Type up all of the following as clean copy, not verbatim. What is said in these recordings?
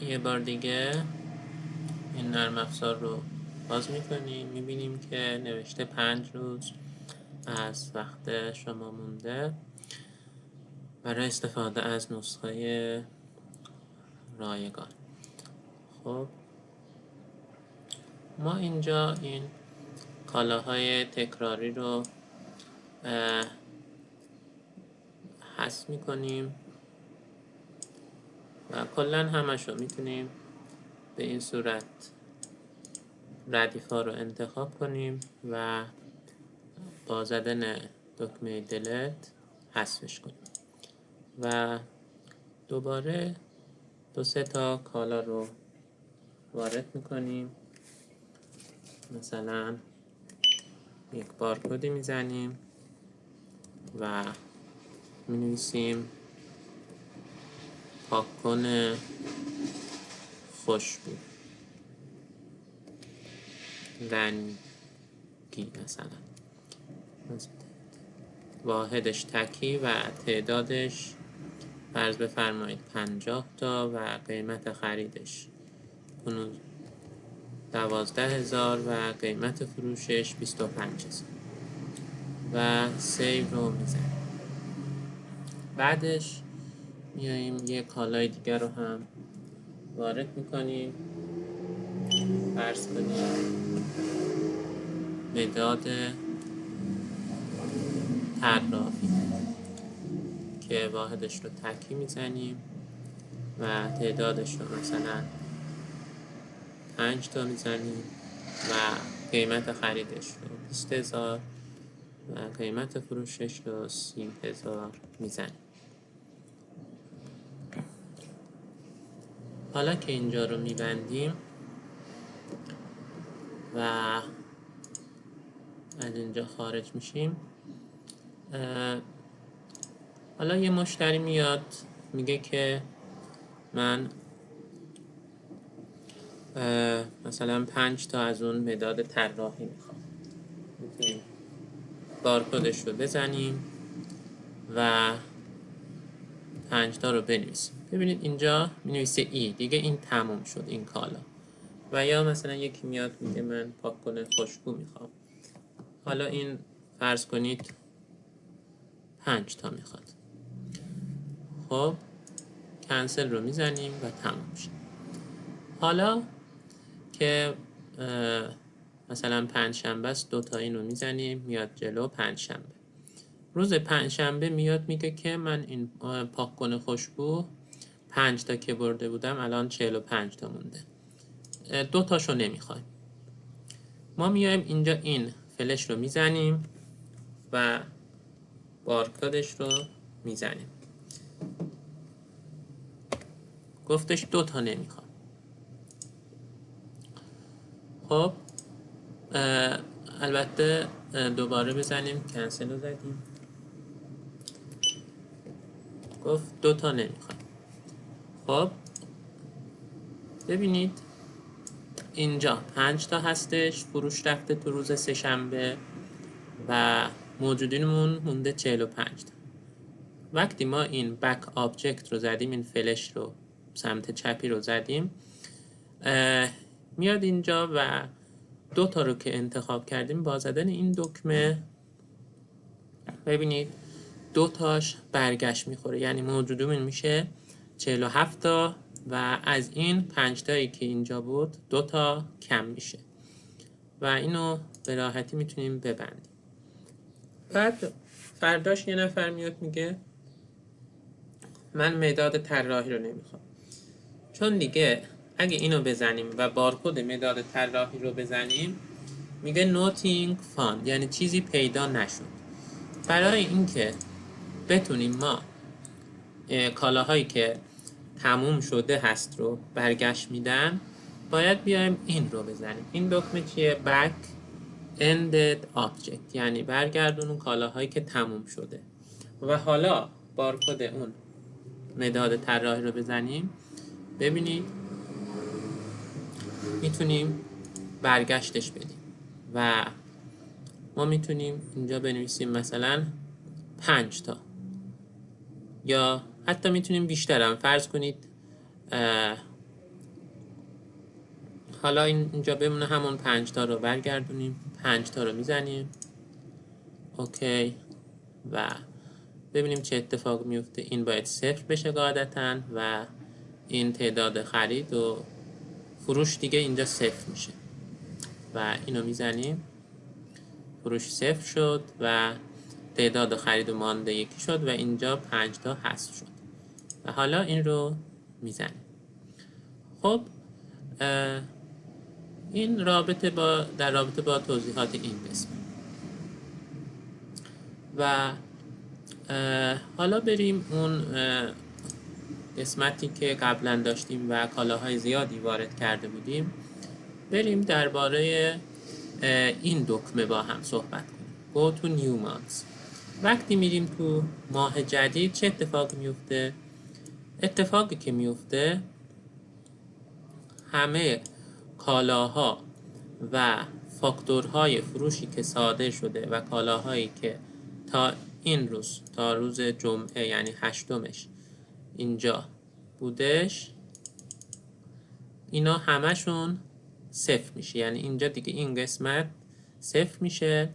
یه بار دیگه این نرم افزار رو باز میکنیم، میبینیم که نوشته 5 روز از وقت شما مونده برای استفاده از نسخه رایگان. خب ما اینجا این کالاهای تکراری رو حذف میکنیم و کلا همش رو میتونیم به این صورت ردیف ها رو انتخاب کنیم و با زدن دکمه دلت حذفش کنیم و دوباره 2-3 تا کالا رو وارد میکنیم. مثلا یک بارکدی میزنیم و مینویسیم پاک کن خوشبو رنگی، مثلا واحدش تکی و تعدادش فرض بفرمایید 50 تا و قیمت خریدش 12,000 و قیمت فروشش 25,000 و سیو رو میزنیم. بعدش میاییم یه کالای دیگر رو هم وارد میکنیم. فرض کنیم مداد طراحی که واحدش رو تکی میزنیم و تعدادش رو مثلا 5 تا میزنیم و قیمت خریدش رو 20,000 و قیمت فروشش رو 30,000 میزنیم. حالا که اینجا رو میبندیم و از اینجا خارج میشیم، حالا یه مشتری میاد میگه که من مثلا 5 تا از اون مداد طراحی میخوام. میتونیم بارکدش رو بزنیم و 5 تا رو بنویسیم. ببینید اینجا مینویسه ای، دیگه این تموم شد این کالا. و یا مثلا یکی میاد میگه من پاک کن خوشبو میخوام. حالا این فرض کنید 5 تا میخواد. خب کنسل رو میزنیم و تموم شد. حالا که مثلا 5 شنبه است، 2 تا این رو میزنیم میاد جلو. 5 شنبه، روز 5 شنبه میاد میگه که من این پاک کن خوشبو 5 تا که برده بودم الان 45 تا مونده، 2 تاشو نمیخوایم. ما میایم اینجا این فلش رو میزنیم و بارکدش رو میزنیم. گفتش 2 تا نمیخوام. خب البته دوباره بزنیم، کنسل رو زدیم، گفت 2 تا نمیخوام. خب ببینید اینجا 5 تا هستش، فروش رفته تو روز 3 شنبه و موجودینمون مونده 45 تا. وقتی ما این بک آبجکت رو زدیم، این فلش رو سمت چپی رو زدیم، میاد اینجا و 2 تا رو که انتخاب کردیم با زدن این دکمه ببینید 2 تاش برگشت میخوره، یعنی موجودمون میشه 47 تا و از این 5 تایی که اینجا بود 2 تا کم میشه و اینو به راحتی میتونیم ببندیم. بعد فرداش یه نفر میاد میگه من مداد طراحی رو نمیخوام، چون دیگه اگه اینو بزنیم و بارکد مداد طراحی رو بزنیم میگه nothing found، یعنی چیزی پیدا نشد. برای اینکه بتونیم ما کالاهایی که تموم شده هست رو برگشت میدن، باید بیایم این رو بزنیم. این دکمه چیه؟ back ended object، یعنی برگردون اون کالاهایی که تموم شده. و حالا بارکد اون مداد طراحی رو بزنیم، ببینید میتونیم برگشتش بدیم و ما میتونیم اینجا بنویسیم مثلا 5 تا، یا حتی میتونیم بیشتر هم فرض کنید حالا اینجا بمونه همون 5 تا رو برگردونیم، 5 تا رو میزنیم اوکی و ببینیم چه اتفاق میفته. این باید 0 بشه قاعدتا و این تعداد خرید و فروش دیگه اینجا 0 میشه و اینو میزنیم، فروش 0 شد و تعداد خرید و مانده یکی شد و اینجا 5 تا حذف شد و حالا این رو میزنیم. خب این در رابطه با توضیحات این قسم و حالا بریم اون قسمتی که قبلا داشتیم و کالاهای زیادی وارد کرده بودیم، بریم درباره این دکمه با هم صحبت کنیم. Go to new months. وقتی میریم تو ماه جدید چه اتفاقی میفته؟ اتفاقی که میفته همه کالاها و فاکتورهای فروشی که صادر شده و کالاهایی که تا این روز، تا روز جمعه یعنی 8مش اینجا بودش، اینا همشون 0 میشه. یعنی اینجا دیگه این قسمت 0 میشه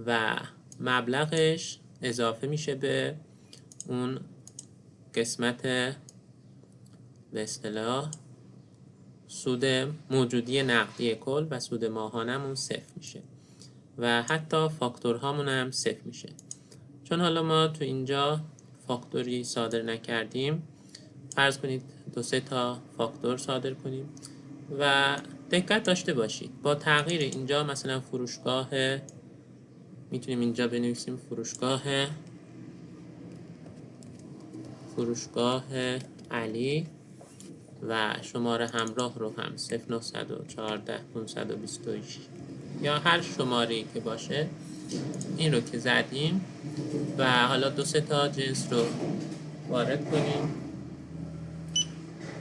و مبلغش اضافه میشه به اون قسمت به اصطلاح سود موجودی نقدی کل و سود ماهانمون 0 میشه و حتی فاکتورهامون هم 0 میشه. چون حالا ما تو اینجا فاکتوری صادر نکردیم، فرض کنید 2-3 تا فاکتور صادر کنیم و دقت داشته باشید با تغییر اینجا مثلا فروشگاه، میتونیم اینجا بنویسیم فروشگاه علی و شماره همراه رو هم 0914 526 یا هر شماره‌ای که باشه این رو که زدیم و حالا 2-3 تا جنس رو وارد کنیم،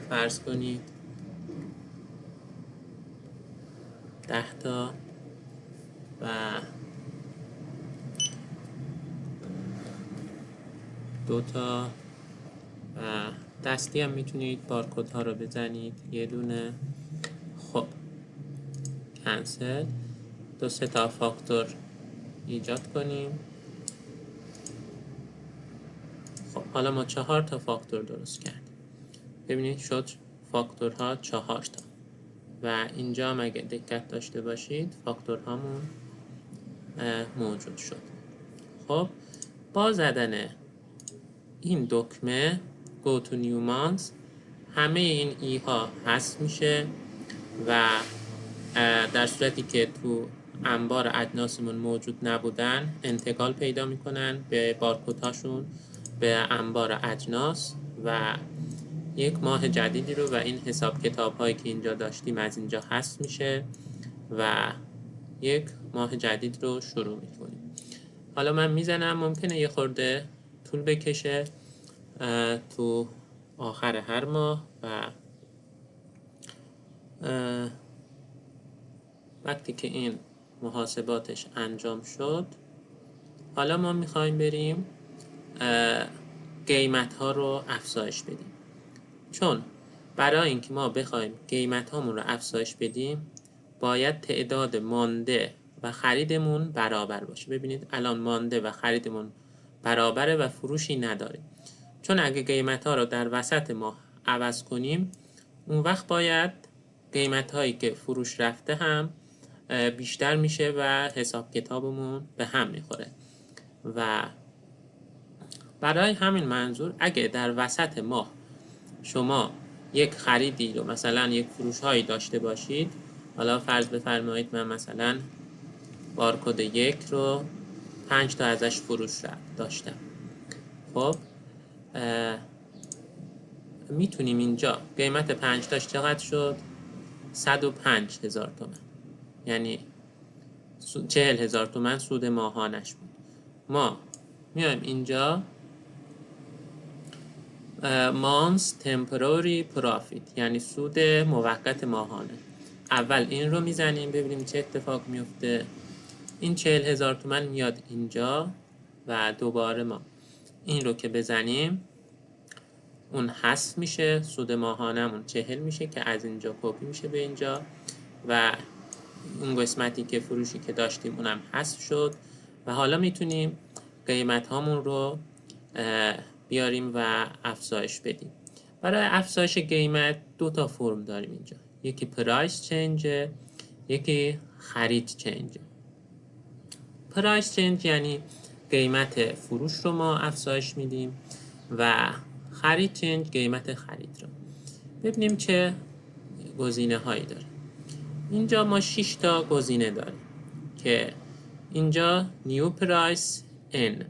فرض کنید 10 تا و 2 تا و دستی هم میتونید بارکد ها رو بزنید یه دونه. خب کنسل، 2-3 تا فاکتور ایجاد کنیم. خب حالا ما 4 تا فاکتور درست کردیم. ببینید شد فاکتورها 4 تا و اینجا هم اگه دقت داشته باشید فاکتورهامون موجود شد. خب با زدن این دکمه Go to new months همه این ای ها حذف میشه و در صورتی که تو انبار اجناسمون موجود نبودن انتقال پیدا میکنن به بارکدهاشون به انبار اجناس و یک ماه جدیدی رو و این حساب کتاب هایی که اینجا داشتیم از اینجا حذف میشه و یک ماه جدید رو شروع میکنیم. حالا من میزنم، ممکنه یه خورده طول بکشه تو آخر هر ماه و وقتی که این محاسباتش انجام شد حالا ما میخوایم بریم قیمت ها رو افزایش بدیم. چون برای اینکه ما بخوایم قیمت هامون رو افزایش بدیم باید تعداد مانده و خریدمون برابر باشه. ببینید الان مانده و خریدمون برابره و فروشی نداره. چون اگه قیمت ها رو در وسط ماه عوض کنیم اون وقت باید قیمت هایی که فروش رفته هم بیشتر میشه و حساب کتابمون به هم میخوره و برای همین منظور اگه در وسط ماه شما یک خریدی رو مثلا یک فروش هایی داشته باشید، حالا فرض بفرمایید من مثلا بارکد 1 رو 5 تا ازش فروش داشتم. خب میتونیم اینجا قیمت 5 تاش چقدر شد؟ 105,000 تومان، یعنی 40,000 تومان سود ماهانش بود. ما میایم اینجا months temporary profit یعنی سود موقت ماهانه، اول این رو میزنیم ببینیم چه اتفاق میفته. این 40,000 تومان میاد اینجا و دوباره ما این رو که بزنیم اون حذف میشه، سود ماهانمون 40 میشه که از اینجا کپی میشه به اینجا و اون قسمتی که فروشی که داشتیم اونم حذف شد و حالا میتونیم قیمت هامون رو بیاریم و افزایش بدیم. برای افزایش قیمت دو تا فرم داریم اینجا، یکی پرایس چنج، یکی خرید چنج. پرایس چنج یعنی قیمت فروش رو ما افزایش میدیم و خرید چنج قیمت خرید رو. ببینیم چه گزینه هایی داره. اینجا ما 6 تا گزینه داریم که اینجا نیو پرایس ان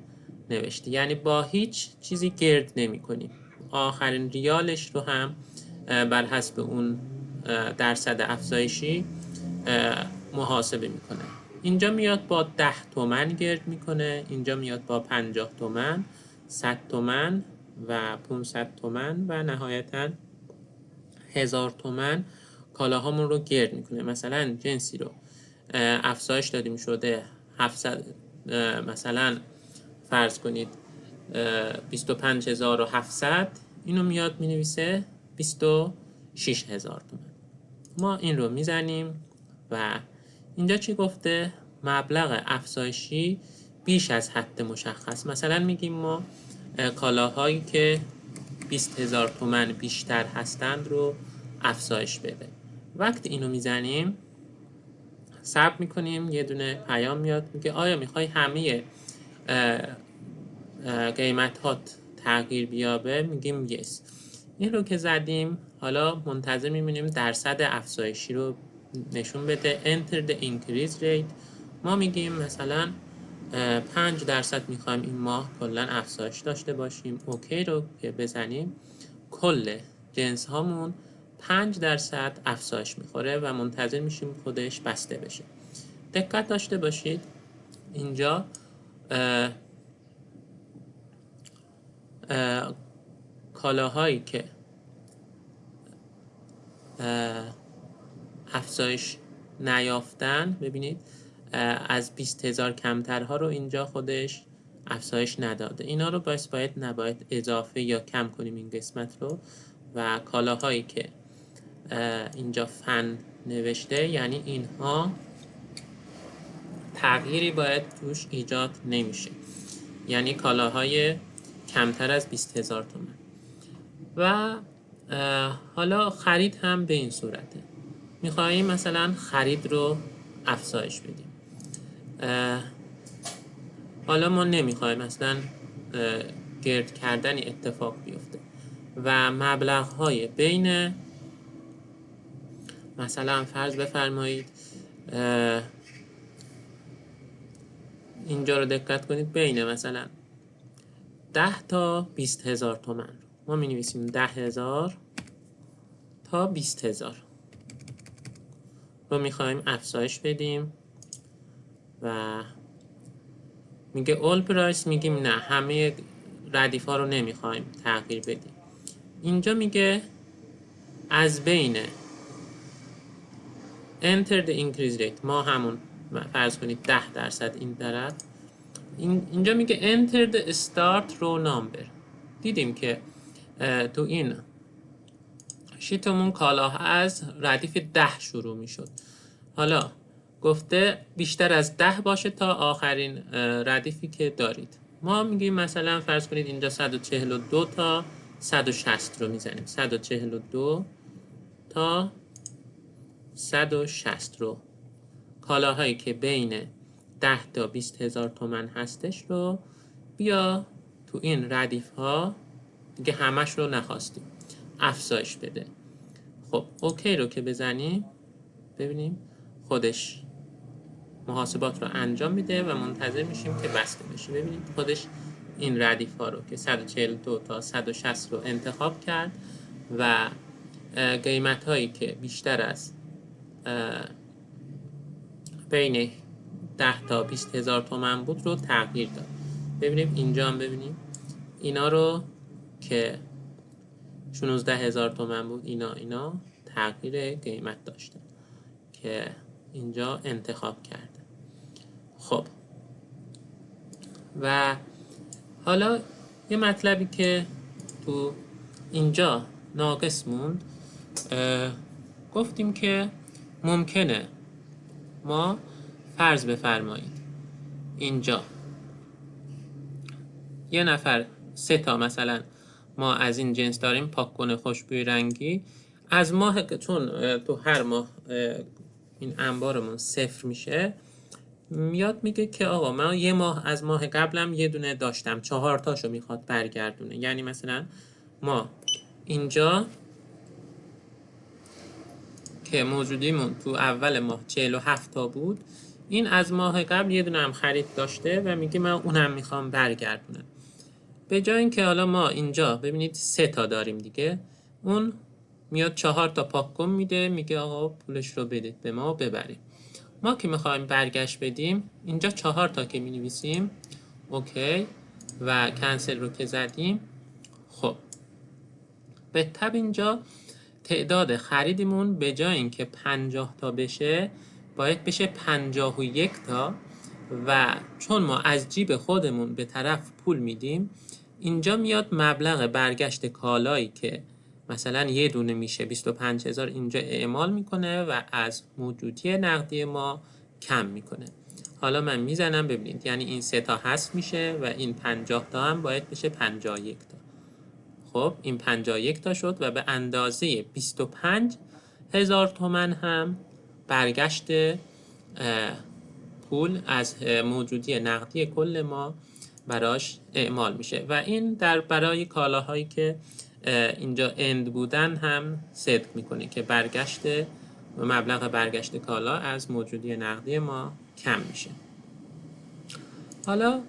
نوشته، یعنی با هیچ چیزی گرد نمی کنیم، آخرین ریالش رو هم بر حسب اون درصد افزایشی محاسبه میکنه. اینجا میاد با 10 تومن گرد میکنه، اینجا میاد با 50 تومن، 100 تومن و 500 تومن و نهایتا 1000 تومن کالاهامون رو گرد میکنه. مثلا جنسی رو افزایش دادیم شده 700، مثلا فرض کنید 25700، اینو میاد مینویسه 26000 تومن. ما این رو میزنیم و اینجا چی گفته؟ مبلغ افزایشی بیش از حد مشخص. مثلا میگیم ما کالاهایی که 20000 تومن بیشتر هستند رو افزایش بده. وقتی اینو میزنیم ثبت میکنیم، یه دونه پیام میاد میگه آیا میخوای همه قیمت هات تغییر بیابه؟ میگیم yes. این رو که زدیم حالا منتظر میمونیم درصد افزایشی رو نشون بده. enter the increase rate. ما میگیم مثلا 5% میخوایم این ماه کلا افزایش داشته باشیم. اوکی رو که بزنیم کل جنس هامون 5% افزایش میخوره و منتظر میشیم خودش بسته بشه. دقت داشته باشید اینجا کالاهایی که افزایش نیافتن، ببینید از 20000 کمترها رو اینجا خودش افزایش نداده. اینا رو باید نباید اضافه یا کم کنیم این قسمت رو. و کالاهایی که اینجا فن نوشته یعنی اینها تغییری باید توش ایجاد نمیشه، یعنی کالاهای کمتر از 20000 تومان. و حالا خرید هم به این صورته، میخواییم مثلا خرید رو افزایش بدیم. حالا ما نمیخوایم مثلا گرد کردنی اتفاق بیفته و مبلغ های بین، مثلا فرض بفرمایید اینجا رو دقت کنید، بین مثلا 10 تا 20000 تومان ما می نویسیم 10,000 تا 20,000 رو میخوایم افزایش بدیم و میگه all price، میگیم نه، همه ردیف ها رو نمیخوایم تغییر بدیم. اینجا میگه از بین enter the increase rate، ما همون فرض کنید 10% این طرف، اینجا میگه enter the start row number. دیدیم که تو این شیتمون کالاها از ردیف 10 شروع میشد. حالا گفته بیشتر از 10 باشه تا آخرین ردیفی که دارید. ما میگیم مثلا فرض کنید اینجا 142 تا 160 رو میزنیم. 142 تا 160 رو، کالاهایی که بین 10 تا 20,000 تومان هستش رو بیا تو این ردیف ها، دیگه همش رو نخواستیم، افزایش بده. خب اوکی رو که بزنیم ببینیم خودش محاسبات رو انجام میده و منتظر میشیم که بسته بشه. ببینید خودش این ردیف ها رو که 142 تا 160 رو انتخاب کرد و قیمت هایی که بیشتر از بین 10 تا 20,000 تومان بود رو تغییر داد. ببینیم اینجا هم ببینیم اینا رو که 16,000 تومان بود، اینا تغییر قیمت داشته که اینجا انتخاب کرده. خب و حالا یه مطلبی که تو اینجا ناقص موند، گفتیم که ممکنه ما فرض بفرمایید اینجا یه نفر 3 تا مثلا ما از این جنس داریم، پاک‌کن خوشبوی رنگی، از ماه چون تو هر ماه این انبارمون 0 میشه، میاد میگه که آقا من یه ماه از ماه قبلم یه دونه داشتم، 4 تاشو میخواد برگردونه. یعنی مثلا ما اینجا که موجودیمون تو اول ماه 47 تا بود، این از ماه قبل یه دونه هم خرید داشته و میگه من اونم میخوام برگردونم. به جای اینکه حالا ما اینجا ببینید 3 تا داریم دیگه، اون میاد 4 تا پاک‌کن میده، میگه آقا پولش رو بدید به ما ببریم. ما که میخوایم برگشت بدیم، اینجا 4 تا که مینویسیم اوکی و کنسل رو که زدیم، خب به تب اینجا تعداد خریدمون به جای اینکه 50 تا بشه باید بشه 51 تا و چون ما از جیب خودمون به طرف پول میدیم، اینجا میاد مبلغ برگشت کالایی که مثلا یه دونه میشه 25000 اینجا اعمال میکنه و از موجودی نقدی ما کم میکنه. حالا من میزنم ببینید، یعنی این 3 تا حذف میشه و این 50 تا هم باید بشه 51 تا. خب این 51 تا شد و به اندازه 25000 تومان هم برگشت پول از موجودی نقدی کل ما براش اعمال میشه و این برای کالاهایی که اینجا اند بودن هم صدق میکنه که برگشت مبلغ برگشت کالا از موجودی نقدی ما کم میشه. حالا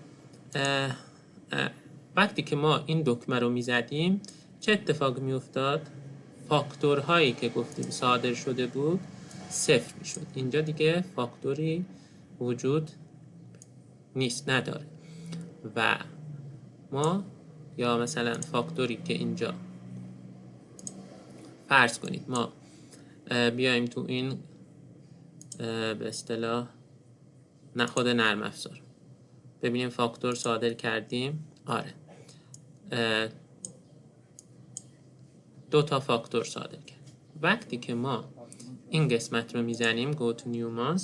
وقتی که ما این دکمه رو میزدیم چه اتفاقی میافتاد؟ فاکتورهایی که گفتیم صادر شده بود 0 میشد. اینجا دیگه فاکتوری وجود نیست، نداره و ما یا مثلا فاکتوری که اینجا فرض کنید ما بیایم تو این به اصطلاح خود نرم افزار ببینیم فاکتور صادر کردیم. آره 2 تا فاکتور صادر کرد. وقتی که ما این قسمت رو میزنیم go to new months،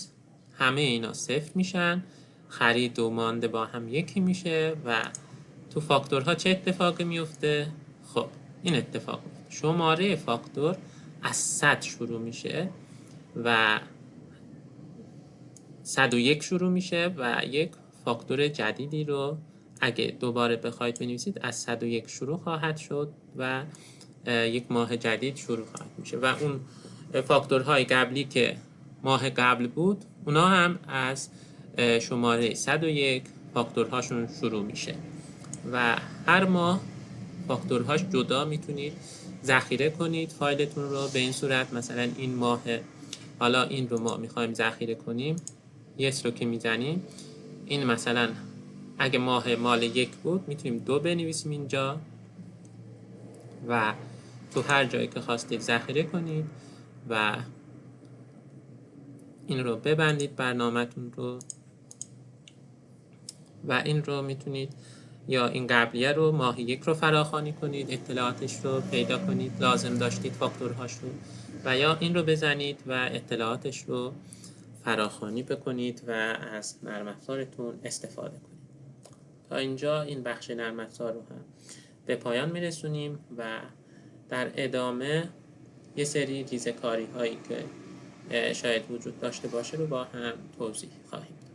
همه اینا 0 میشن، خرید و مانده با هم یکی میشه و تو فاکتورها چه اتفاقی میفته؟ خب این اتفاق میفته، شماره فاکتور از 100 شروع میشه و 101 شروع میشه و یک فاکتور جدیدی رو اگه دوباره بخواید بنویسید از 101 شروع خواهد شد و یک ماه جدید شروع خواهد میشه و اون فاکتورهای قبلی که ماه قبل بود اونا هم از شماره 101 فاکتورهاشون شروع میشه و هر ماه فاکتورهاش جدا میتونید ذخیره کنید فایلتون رو به این صورت. مثلا این ماه، حالا این رو ما میخوایم ذخیره کنیم، یس رو که میزنیم، این مثلا اگه ماه مال 1 بود میتونیم 2 بنویسیم اینجا و تو هر جایی که خواستید ذخیره کنید و این رو ببندید برنامه‌تون رو و این رو میتونید یا این قبلیه رو ماه 1 رو فراخوانی کنید، اطلاعاتش رو پیدا کنید لازم داشتید فاکتورهاش رو، و یا این رو بزنید و اطلاعاتش رو فراخوانی بکنید و از نرم افزارتون استفاده کنید. تا اینجا این بخش نرم افزار رو هم به پایان میرسونیم و در ادامه یه سری ریزه‌کاری هایی که شاید وجود داشته باشه رو با هم توضیح خواهیم داد.